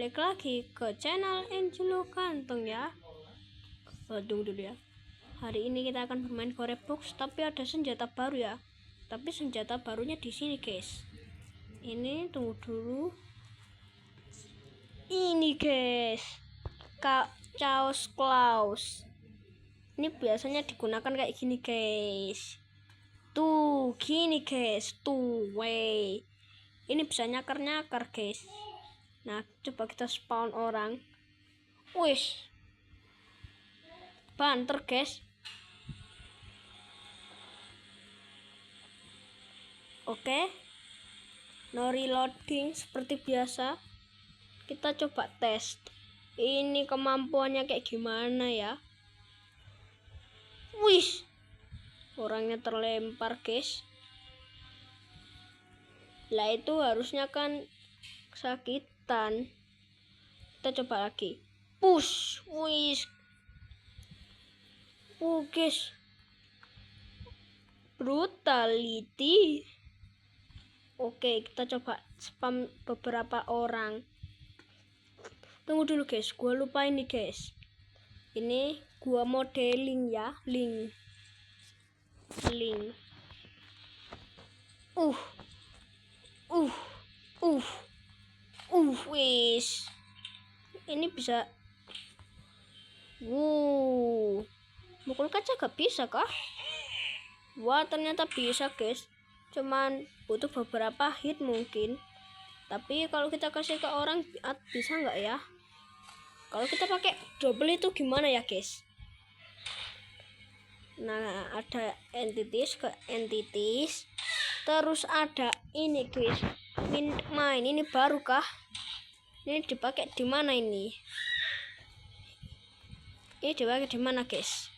balik lagi ke channel Angelo Kantong ya. Tunggu dulu ya. Hari ini kita akan bermain Gorebox, tapi ada senjata baru ya. Tapi senjata barunya di sini guys. Ini tunggu dulu. Ini guys, Chaos Claws. Ini biasanya digunakan kayak gini guys. Tuh gini guys, tuh wey. Ini bisa nyakar-nyakar guys. Nah, coba kita spawn orang. Wih, banter guys. Oke, no reloading seperti biasa. Kita coba tes ini kemampuannya kayak gimana ya. Wih, orangnya terlempar guys. Lah itu harusnya kan kesakitan. Kita coba lagi. Push, wih. Guys. Brutality. Oke, kita coba spam beberapa orang. Tunggu dulu guys, gua lupa ini guys. Ini gua modeling ya, link. Wis. Ini bisa. Mukul kaca gak bisa kah? Wah, ternyata bisa guys. Cuman butuh beberapa hit mungkin. Tapi kalau kita kasih ke orang bisa nggak ya? Kalau kita pakai double itu gimana ya guys? Nah, ada entities ke entities. Terus ada ini guys, main ini baru kah? Ini dipakai di mana ini? Ini dipakai di mana guys?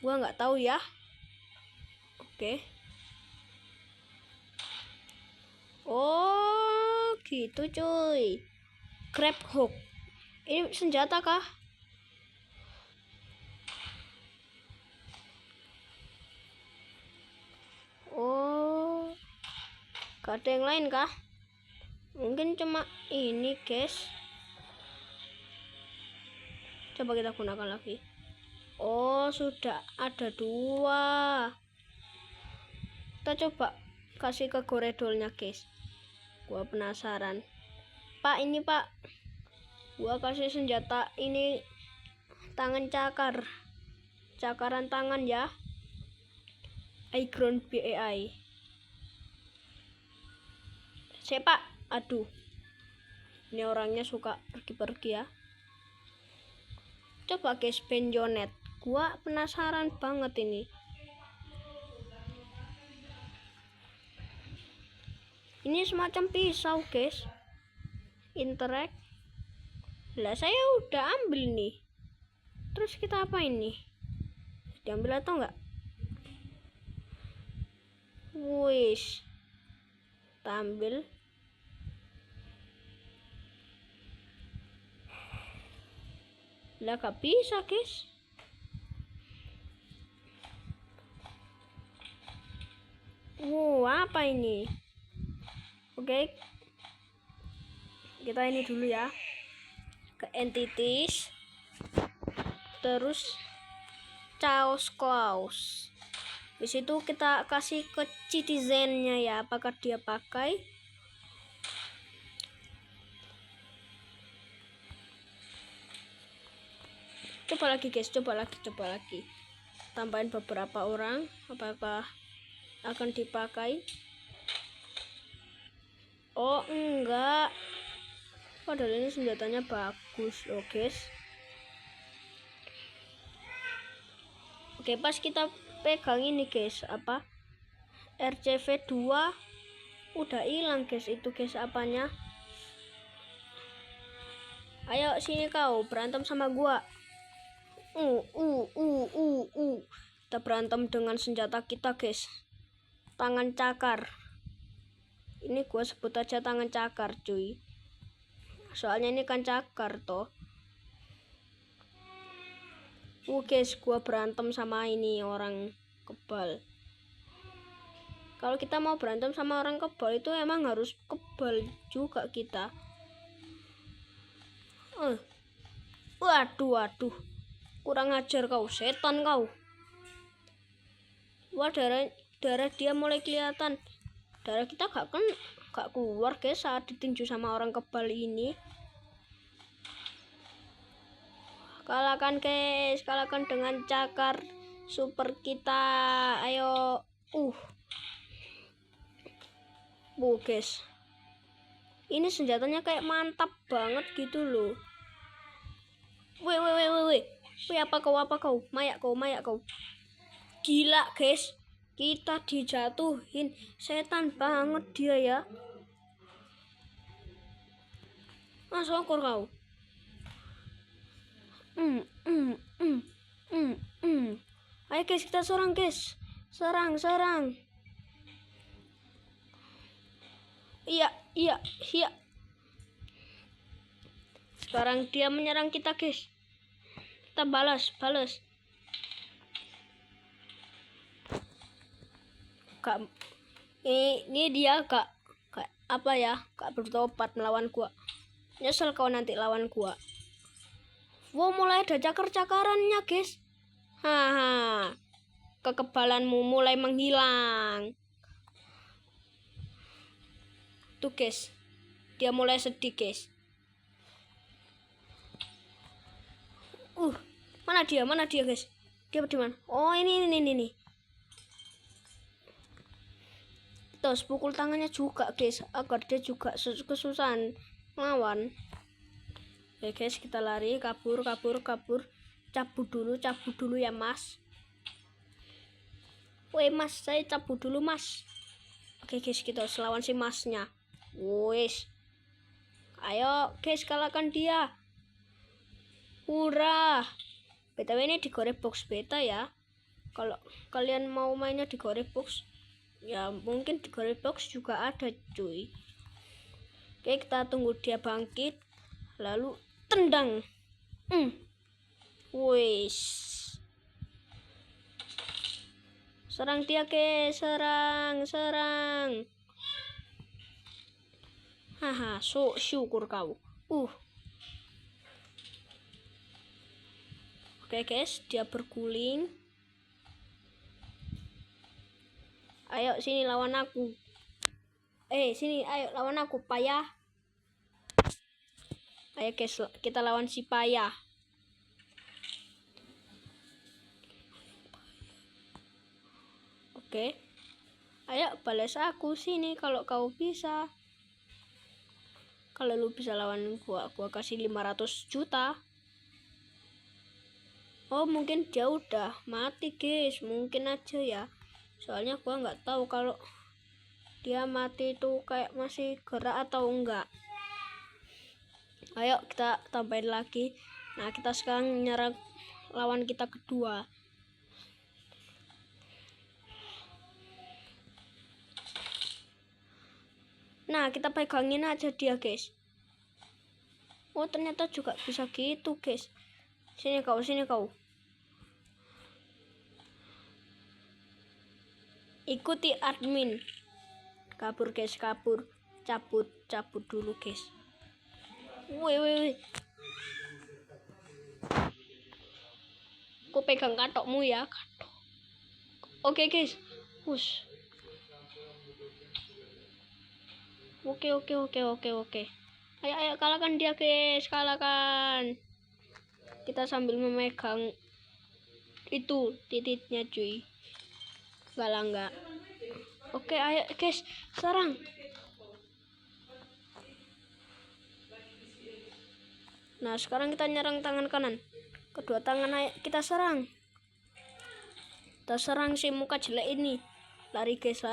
Gua nggak tahu ya. Oke. Oh, gitu cuy. Grab hook. Ini senjata kah? Oh, gak ada yang lain kah? Mungkin cuma ini guys. Coba kita gunakan lagi. Oh, sudah ada 2. Kita coba kasih ke goredolnya guys. Gua penasaran. Pak, ini pak, gua kasih senjata ini tangan cakar. Cakaran tangan ya. Iground BAI. Pak, aduh. Ini orangnya suka pergi-pergi ya. Coba guys, Benjonet. Gua penasaran banget ini. Ini semacam pisau guys. Interact. Lah saya udah ambil nih. Terus kita apa ini? Diambil atau enggak? Wih. Tampil. Lah gak bisa guys. Apa ini? Oke. Kita ini dulu ya. Ke entities. Terus Chaos Claws. Di situ kita kasih ke citizennya ya, apakah dia pakai. Coba lagi guys, coba lagi. Tambahin beberapa orang, apakah akan dipakai? Oh enggak. Padahal ini senjatanya bagus loh guys. Oke, pas kita pegang ini guys, apa? RCV 2 udah hilang guys, itu guys apanya? Ayo sini kau berantem sama gua. Kita berantem dengan senjata kita guys. Tangan cakar. Ini gua sebut aja tangan cakar cuy. Soalnya ini kan cakar toh. Guys, gua berantem sama ini orang kebal. Kalau kita mau berantem sama orang kebal itu emang harus kebal juga kita. Waduh. Kurang ajar kau, setan kau. Wah, darah dia mulai kelihatan. Darah kita gak keluar guys saat ditinju sama orang kebal ini. Kalahkan guys, kalahkan dengan cakar super kita. Ayo. Guys. Ini senjatanya kayak mantap banget gitu loh. Weh. Apa kau? Mayak kau. Gila guys. Kita dijatuhin. Setan banget dia ya. Sokor kau. Ayo guys, kita serang guys. Serang. Iya. Sekarang dia menyerang kita guys. Kita balas. Ini dia gak bertobat melawan gua. Nyesel kau nanti lawan gua. Wow, mulai ada cakar-cakarannya guys. Kekebalanmu mulai menghilang. Tuh guys, dia mulai sedih guys. Mana dia guys? Dia di mana? Oh, ini. Terus pukul tangannya juga guys, agar dia juga kesusahan melawan. Oke guys, kita lari, kabur. Cabut dulu ya mas. Mas, saya cabut dulu mas. Oke guys, kita harus lawan si masnya. Wes. Ayo guys, kalahkan dia. Hurrah. BTW ini di Gore Box beta ya. Kalau kalian mau mainnya di Gore Box, ya mungkin di Gore Box juga ada cuy. Oke, kita tunggu dia bangkit. Lalu tendang. Wes. Serang dia guys, serang. Syukur kau. Oke guys, dia berguling. Ayo sini lawan aku. Ayo lawan aku, payah. Ayo guys, kita lawan si payah. Oke. Ayo balas aku sini kalau kau bisa. Kalau lu bisa lawan gua kasih 500 juta. Oh, mungkin dia udah mati guys, mungkin aja ya. Soalnya gua nggak tahu kalau dia mati itu kayak masih gerak atau enggak. Ayo kita tambahin lagi. Nah, kita sekarang nyerang lawan kita kedua. Nah, kita pegangin aja dia guys. Oh, ternyata juga bisa gitu guys. Sini kau. Ikuti admin. Kabur guys, kabur. Cabut dulu guys. Wih. Aku pegang katokmu ya. Oke guys. Push. Oke. Ayo kalahkan dia guys, kalahkan. Kita sambil memegang itu titiknya cuy. Enggak. Oke, ayo guys, serang. Nah, sekarang kita nyerang tangan kanan. Kedua tangan ayo kita serang. Kita serang si muka jelek ini. Lari guys.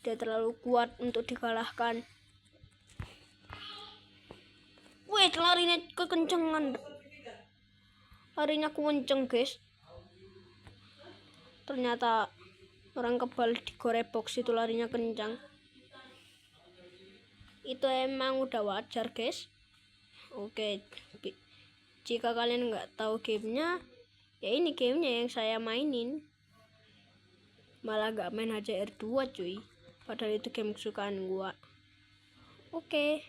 Dia terlalu kuat untuk dikalahkan. Wih, larinya kekencengan. Larinya kenceng guys. Ternyata orang kebal di Gore Box itu larinya kencang. Itu emang udah wajar guys. Oke, jika kalian nggak tahu gamenya, ya ini gamenya yang saya mainin. Malah nggak main HCR2 cuy. Padahal itu game kesukaan gua. Oke.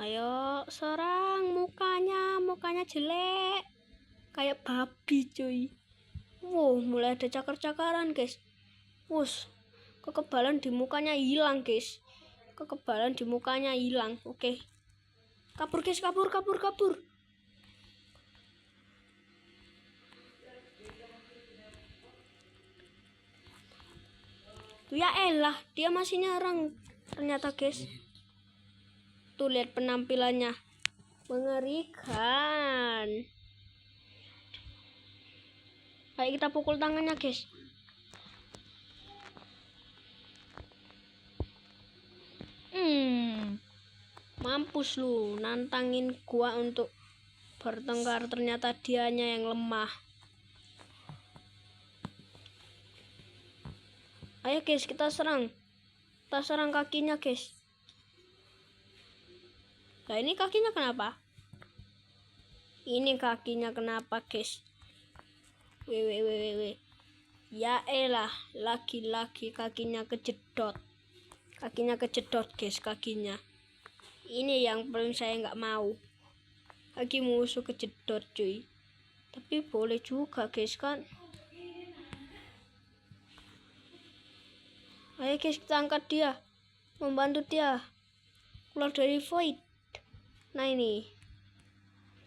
Ayo serang mukanya jelek kayak babi cuy. Wow, mulai ada cakar-cakaran guys. Wush, kekebalan di mukanya hilang guys. Kekebalan di mukanya hilang. Oke. Kabur guys, kabur. Tuh ya elah, dia masih nyerang ternyata guys. Tuh lihat penampilannya, mengerikan. Ayo kita pukul tangannya guys. Mampus lu, nantangin gua untuk bertengkar, ternyata dianya yang lemah. Ayo guys, kita serang kakinya guys. Nah ini kakinya kenapa? Ini kakinya kenapa guys? Weh. Ya elah, laki-laki kakinya kejedot. Guys, kakinya. Ini yang paling saya nggak mau. Kaki musuh kejedot cuy. Tapi boleh juga guys kan. Ayo guys, kita angkat dia. Membantu dia keluar dari void. Nah ini.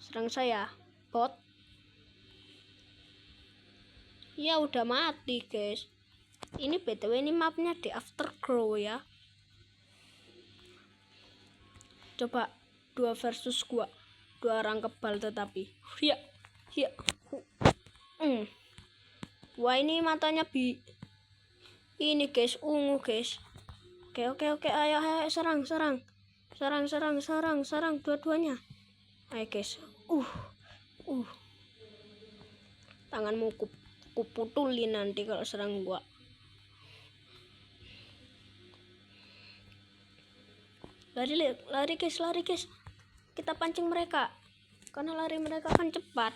Serang saya, bot. Ya udah mati guys. Ini BTW ini mapnya di Afterglow ya. Coba 2 versus gua. 2 orang kebal tetapi. Ya. Wah ini matanya ini guys, ungu guys. Oke. Ayo serang dua-duanya. Ayo guys. Tanganmu kuputulin nanti kalau serang gua. Lari guys. Kita pancing mereka. Karena lari mereka akan cepat.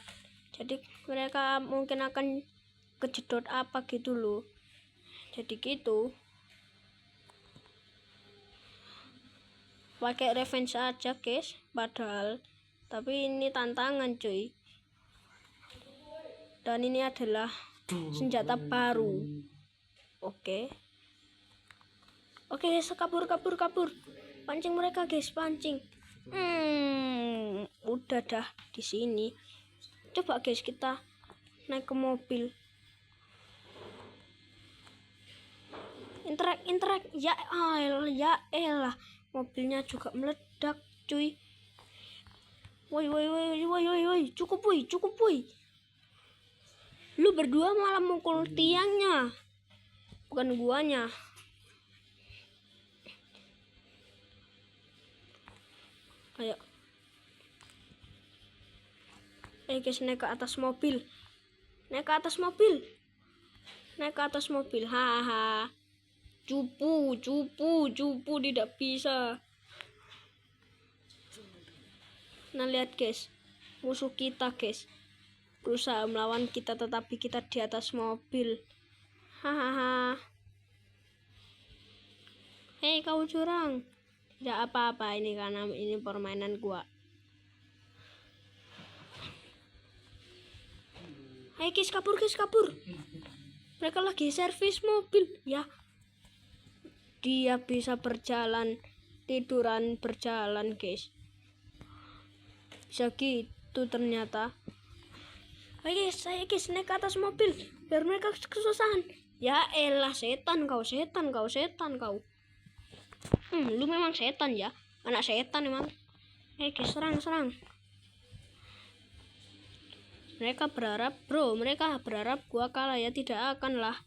Jadi mereka mungkin akan kejedot apa gitu loh. Jadi gitu. Pakai revenge aja guys. Padahal. Tapi ini tantangan cuy. Dan ini adalah senjata baru. Oke guys, kabur. Pancing mereka guys, pancing. Udah dah di sini. Coba guys kita naik ke mobil. Interact. Ya elah, mobilnya juga meledak cuy. Woi, cukup woi. Lu berdua malah mukul tiangnya, bukan guanya. Ayo guys, naik ke atas mobil. Hahaha. Cupu tidak bisa. Nah lihat guys, musuh kita guys berusaha melawan kita, tetapi kita di atas mobil. Hahaha. Hei kau curang. Tidak apa-apa ini karena ini permainan gua. Hai guys, kabur. Mereka lagi servis mobil ya. Dia bisa tiduran berjalan guys. Bisa gitu ternyata. Ayo guys, naik ke atas mobil biar mereka kesusahan. Ya elah, setan kau. Lu memang setan ya, anak setan emang. Ayo guys, serang. Mereka berharap gua kalah ya, tidak akan lah.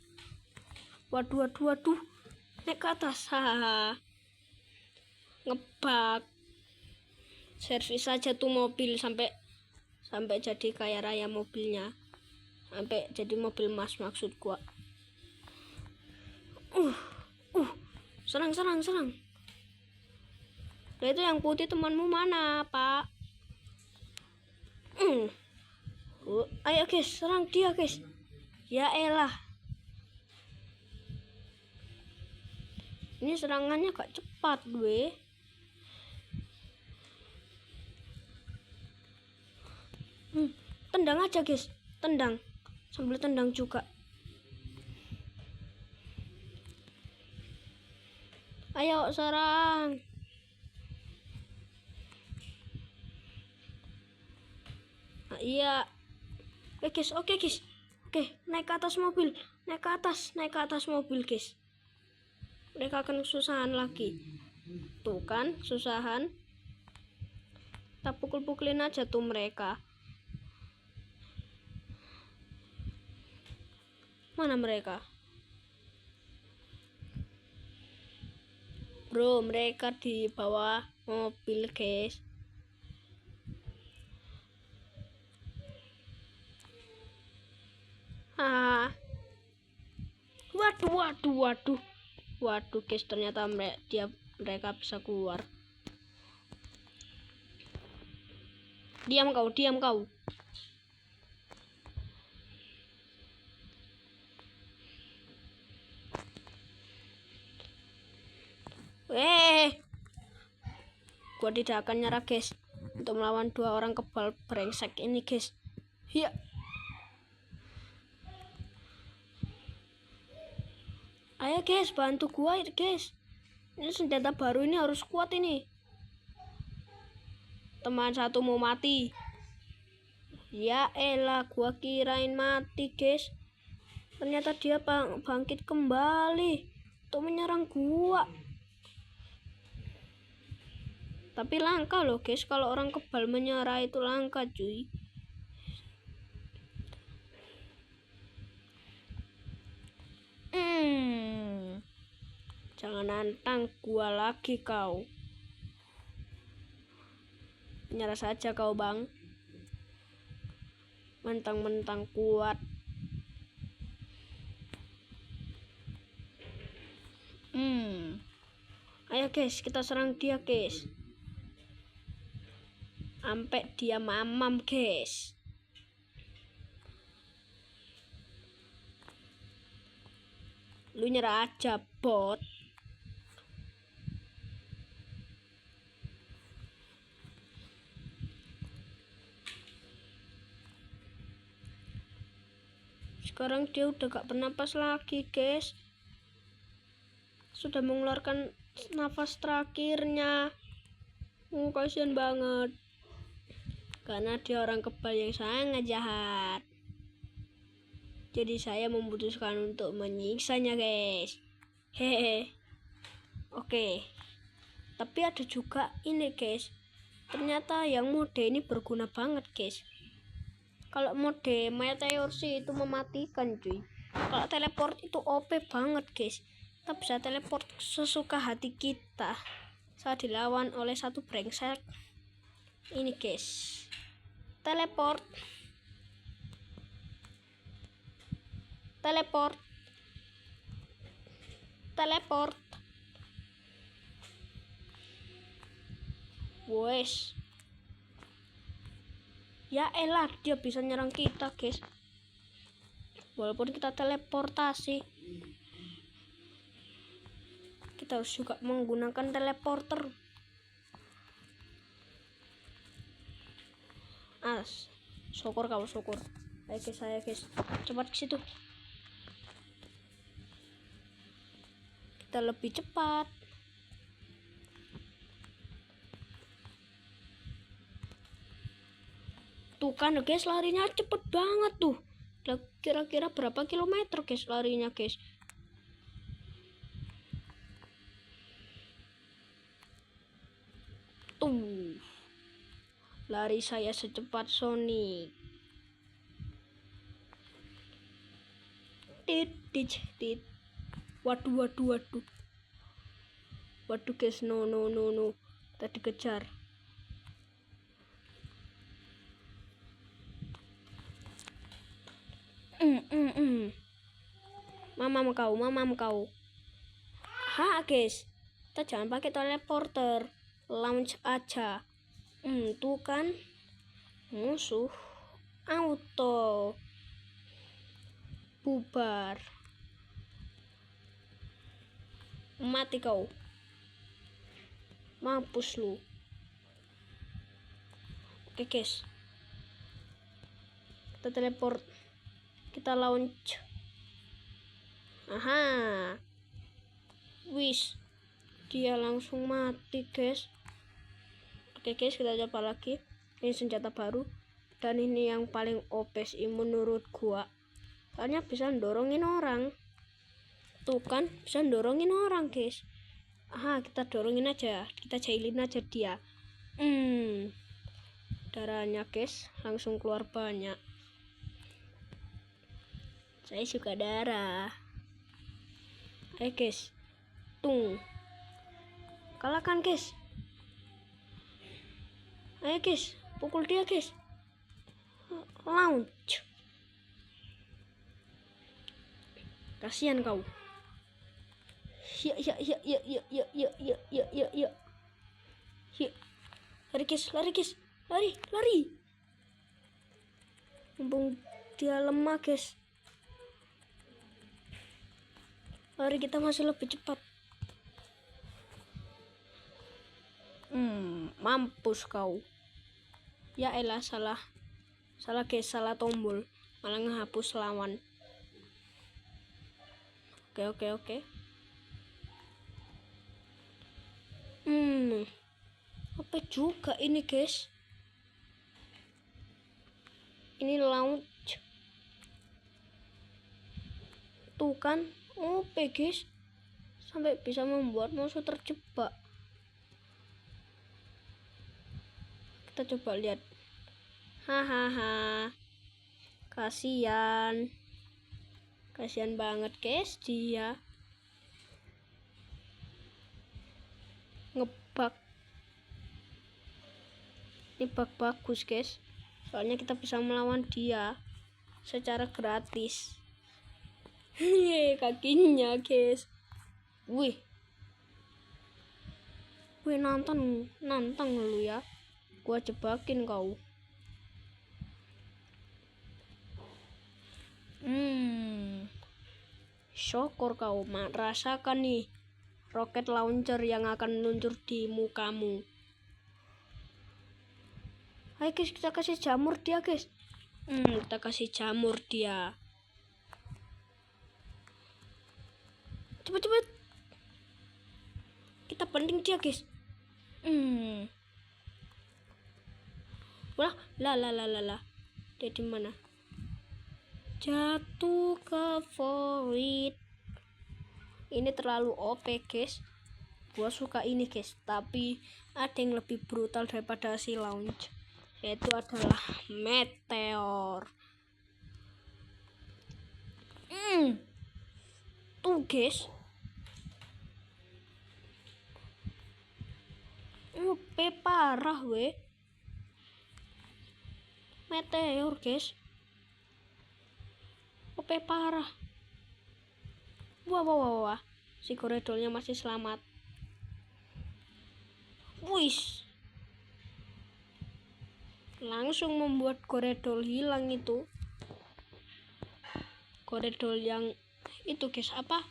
Waduh. Naik ke atas, hahaha. Ngebug. Servis saja tuh mobil sampai jadi kaya raya mobilnya. Sampai jadi mobil emas maksud gua. Serang. Nah itu yang putih temanmu mana, Pak? Ayo guys, serang dia guys. Ya elah. Ini serangannya gak cepat gue. Tendang aja guys, tendang sambil tendang juga. Ayo serang. Nah, iya. Oke guys. Oke, naik ke atas mobil. Naik ke atas mobil guys. Mereka akan kesusahan lagi. Tuh kan, susahan. Kita pukul-pukulin aja tuh mereka. Mana mereka? Bro, mereka di bawah mobil guys. Waduh guys, ternyata mereka bisa keluar. Diam kau. Gua tidak akan nyerah guys untuk melawan 2 orang kebal brengsek ini guys. Ya. Ayo guys, bantu gua guys. Ini senjata baru ini harus kuat ini. Teman satu mau mati. Ya elah, gua kirain mati guys. Ternyata dia bangkit kembali untuk menyerang gua. Tapi langka loh guys, kalau orang kebal menyerah itu langka cuy. Jangan nantang gua lagi kau. Menyerah saja kau bang. Mentang-mentang kuat. Ayo guys, kita serang dia guys. Sampai dia mamam guys. Lu nyerah aja bot. Sekarang dia udah gak bernapas lagi guys. Sudah mengeluarkan nafas terakhirnya. Kasian banget. Karena dia orang kebal yang sangat jahat. Jadi saya memutuskan untuk menyiksanya guys. Hehe. Oke. Tapi ada juga ini guys. Ternyata yang mode ini berguna banget guys. Kalau mode meteor sih itu mematikan cuy. Kalau teleport itu OP banget guys. Kita bisa teleport sesuka hati kita saat dilawan oleh satu brengsek ini guys. Teleport. Wes. Ya elah, dia bisa nyerang kita guys. Walaupun kita teleportasi, kita harus juga menggunakan teleporter. Syukur kau syukur. Ayo guys, cepat ke situ. Kita lebih cepat. Tuh kan guys, larinya cepet banget tuh. Kira-kira berapa kilometer guys larinya guys. Tuh. Lari saya secepat Sonic. Tit. Waduh. Waduh guys, no. Tadi kejar. Mamam kau. Guys. Kita jangan pakai teleporter. Launch aja. Tuh kan. Musuh auto bubar. Mati kau. Mampus lu. Oke guys. Kita teleport, kita launch. Aha, wish, dia langsung mati guys. Oke guys, kita coba lagi. Ini senjata baru dan ini yang paling OP sih menurut gua, soalnya bisa dorongin orang. Tuh kan, bisa dorongin orang guys. Aha, kita dorongin aja, kita jahilin aja dia. Darahnya guys langsung keluar banyak. Saya suka darah. Ayo guys, tung, kalahkan guys. Ayo guys, pukul dia guys. Launch. Kasihan kau. Ya. Lari guys, lari. Mumpung dia lemah guys. Lari kita masih lebih cepat. Mampus kau. Ya elah, salah guys, salah tombol, malah ngehapus lawan. Oke. Apa juga ini guys? Ini launch. Tuh kan, OP guys, sampai bisa membuat musuh terjebak. Kita coba lihat. Hahaha, kasihan banget guys, dia ngebug. Ini bug bagus guys, soalnya kita bisa melawan dia secara gratis. Kakinya guys. Wih, nantang lu ya, gua jebakin kau. Syukur kau rasakan nih roket launcher yang akan meluncur di mukamu. Ayo guys, kita kasih jamur dia guys. Kita kasih jamur dia. Cepet. Kita banding dia guys. Lah. Dia di mana? Jatuh ke void. Ini terlalu OP guys. Gua suka ini guys, tapi ada yang lebih brutal daripada si launch, yaitu adalah meteor. Tuh guys, OP parah weh. Meteor guys, OP parah. Wah, si koridornya masih selamat. Wih, langsung membuat koridor hilang itu. Koridor yang itu guys, apa?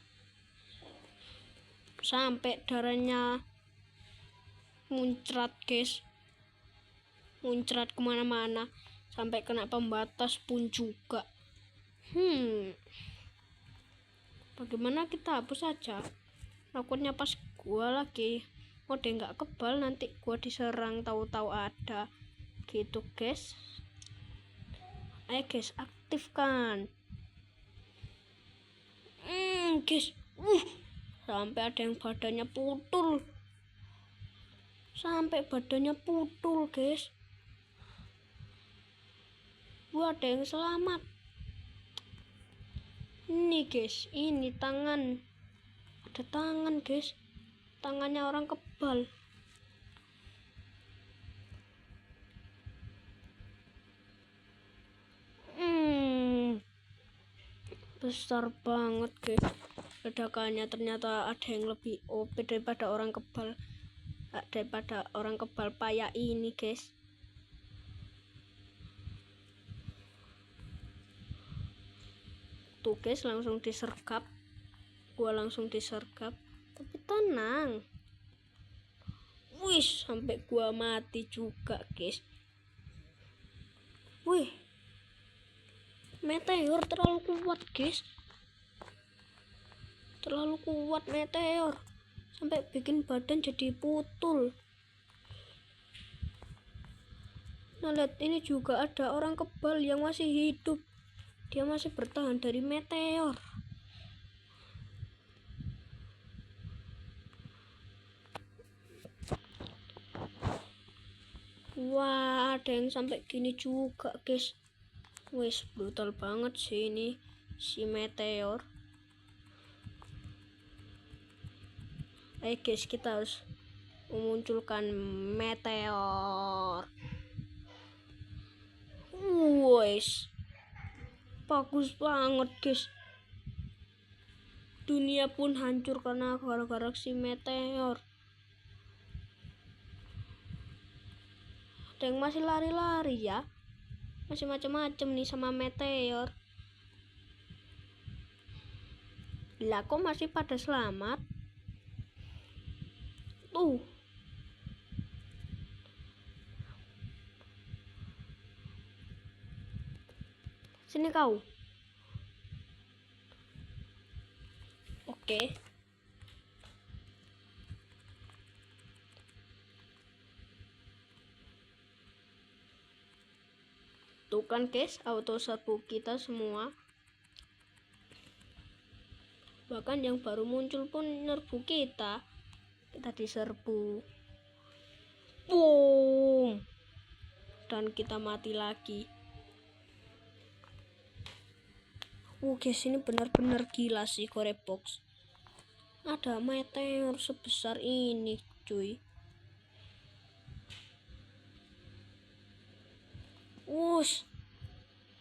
Sampai darahnya muncrat guys, muncrat kemana-mana, sampai kena pembatas pun juga. Bagaimana kita hapus saja? Takutnya pas gua lagi mode nggak kebal, nanti gua diserang tahu-tahu ada gitu guys. Ayo guys, aktifkan. Guys, sampai ada yang badannya putul. Guys. Ada yang selamat. Ini guys, ini tangan. Ada tangan guys. Tangannya orang kebal. Besar banget guys. Ledakannya ternyata ada yang lebih OP daripada orang kebal. Daripada orang kebal payah ini guys. Tuh guys, langsung disergap. Gua langsung disergap. Tapi tenang. Wih, sampai gua mati juga guys. Wih, Meteor terlalu kuat guys, terlalu kuat meteor sampai bikin badan jadi putul. Nah lihat, ini juga ada orang kebal yang masih hidup, dia masih bertahan dari meteor. Wah, ada yang sampai gini juga guys. Wes brutal banget sih ini si meteor. Ayo guys, kita harus memunculkan meteor. Wes bagus banget guys. Dunia pun hancur karena gara-gara si meteor. Ada yang masih lari-lari ya, masih macam-macam nih sama meteor. Lah kok masih pada selamat tuh. Sini kau. Oke. Tuh kan guys, auto serbu kita semua. Bahkan yang baru muncul pun nyerbu kita. Kita diserbu. Boom. Dan kita mati lagi. Guys, ini benar-benar gila sih Korebox. Ada meteor sebesar ini cuy. Wush,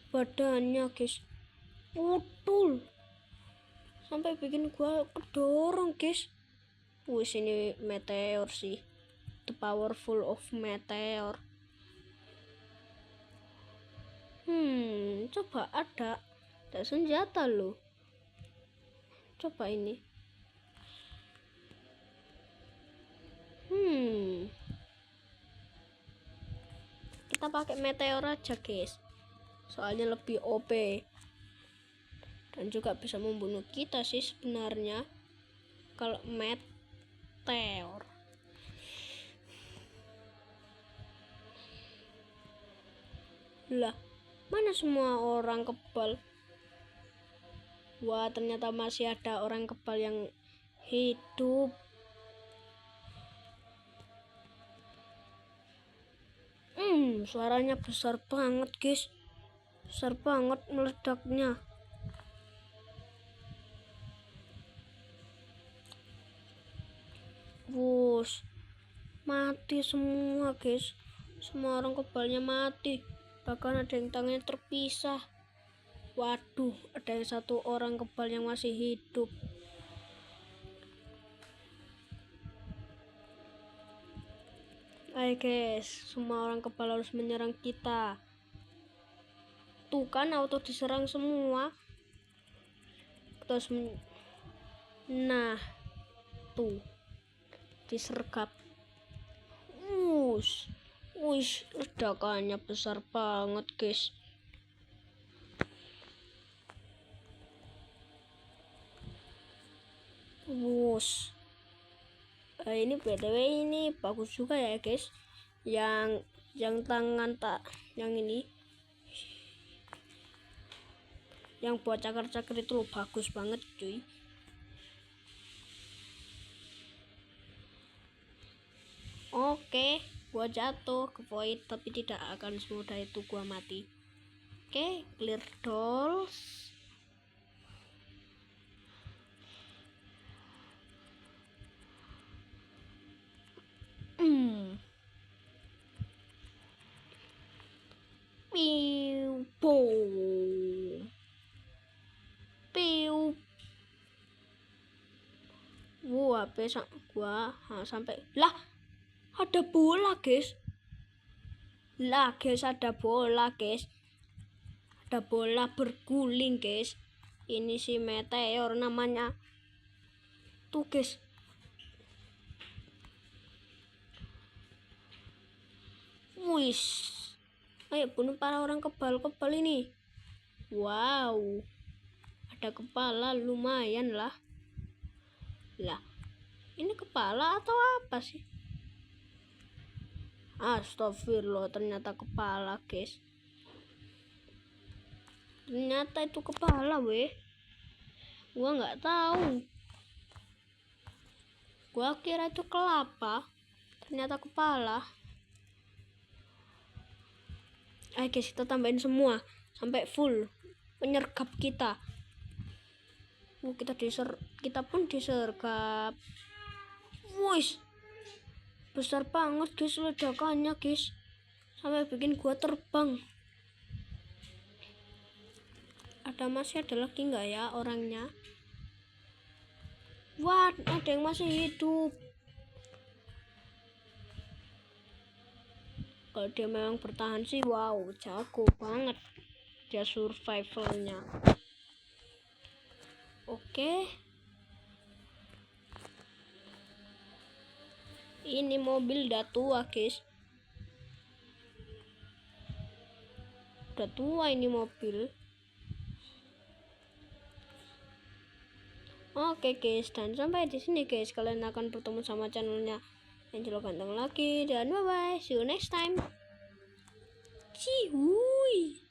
badannya guys putul sampai bikin gua kedorong guys. Wush, ini meteor sih, the powerful of meteor. Coba ada senjata loh. Coba ini. Kita pakai meteor aja guys, soalnya lebih OP dan juga bisa membunuh kita sih sebenarnya kalau meteor. Lah, mana semua orang kebal? Wah, ternyata masih ada orang kebal yang hidup. Suaranya besar banget guys, besar banget meledaknya. Wush, mati semua guys, semua orang kebalnya mati, bahkan ada yang tangannya terpisah. Waduh, ada yang satu orang kebal yang masih hidup. Ayo guys, semua orang kebal harus menyerang kita. Tuh kan auto diserang semua. Terus nah, tuh disergap. Wush, ledakannya besar banget guys. Wush. Ini BTW ini bagus juga ya guys. Yang tangan tak, yang ini, yang buat cakar-cakar itu bagus banget cuy. Oke, gua jatuh ke void tapi tidak akan semudah itu gua mati. Oke, clear dolls. Piu, boom. Piu. HP gua sampai lah, ada bola guys. Lah guys, ada bola guys. Ada bola berguling guys. Ini si meteor namanya. Tuh guys. Wis. Ayo bunuh para orang kebal-kebal ini. Wow, ada kepala, lumayan lah. Lah, ini kepala atau apa sih? Astagfirullah, ternyata kepala guys. Ternyata itu kepala weh. Gua nggak tahu. Gua kira itu kelapa. Ternyata kepala. Ayo guys, kita tambahin semua sampai full penyergap kita. Kita pun disergap. Wush, besar banget guys ledakannya guys. Sampai bikin gua terbang. Masih ada lagi nggak ya orangnya? Wah, ada yang masih hidup. Kalau dia memang bertahan sih, wow, jago banget dia survivalnya. Oke, ini mobil udah tua guys. Udah tua ini mobil. Oke guys, dan sampai di sini guys, kalian akan bertemu sama channelnya Angelo Ganteng lagi, dan bye bye, see you next time. Cihuy.